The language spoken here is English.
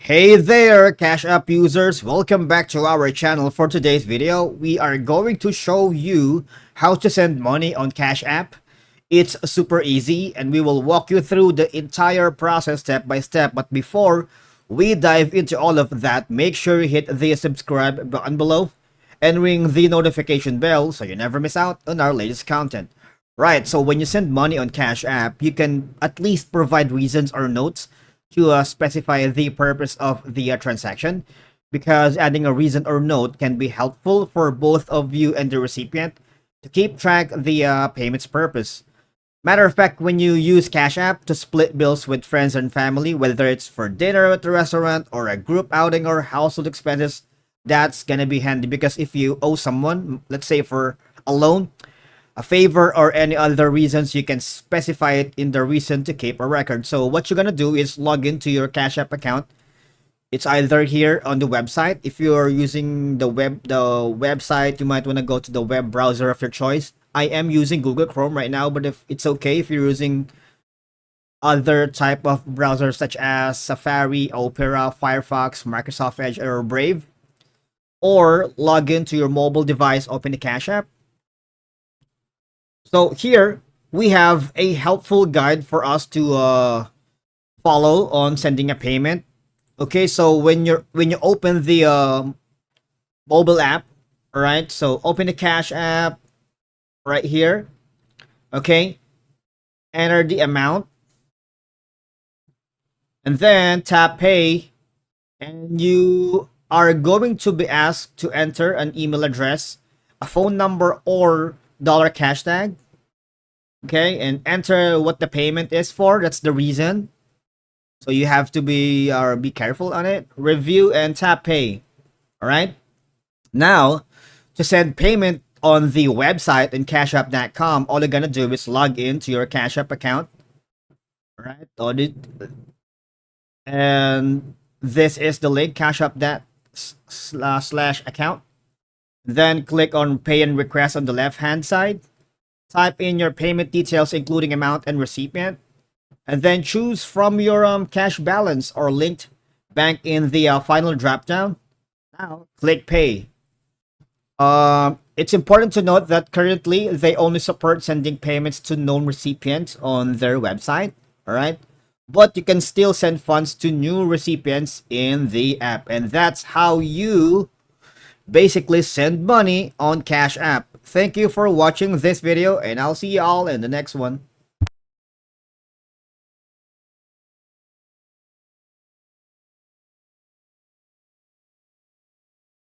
Hey there, Cash App users! Welcome back to our channel. For today's video, we are going to show you how to send money on Cash App. It's super easy and we will walk you through the entire process step by step. But before we dive into all of that, make sure you hit the subscribe button below and ring the notification bell so you never miss out on our latest content. Right, so when you send money on Cash App, you can at least provide reasons or notes to specify the purpose of the transaction, because adding a reason or note can be helpful for both of you and the recipient to keep track the payment's purpose. Matter of fact, when you use Cash App to split bills with friends and family, whether it's for dinner at the restaurant or a group outing or household expenses, that's gonna be handy, because if you owe someone, let's say for a loan, a favor, or any other reasons, you can specify it in the reason to keep a record. So what you're gonna do is log into your Cash App account. It's either here on the website. If you're using the website, you might want to go to the web browser of your choice. I am using Google Chrome right now, but if it's okay if you're using other type of browsers such as Safari, Opera, Firefox, Microsoft Edge, or Brave, or log into your mobile device, open the Cash App. So here we have a helpful guide for us to follow on sending a payment. Okay, so when you open the mobile app, all right, so open the Cash App right here. Okay, enter the amount and then tap pay, and you are going to be asked to enter an email address, a phone number, or dollar cash tag. Okay, and enter what the payment is for. That's the reason. So you have to be careful on it. Review and tap pay. All right. Now, to send payment on the website in cashapp.com, all you're gonna do is log into your Cash App account. All right. Audit, and this is the link, cashapp.com/account. Then click on pay and request on the left hand side. Type in your payment details, including amount and recipient, and then choose from your cash balance or linked bank in the final drop down. Now click pay. It's important to note that currently they only support sending payments to known recipients on their website. All right, but you can still send funds to new recipients in the app, and that's how you basically send money on Cash App. Thank you for watching this video, and I'll see you all in the next one.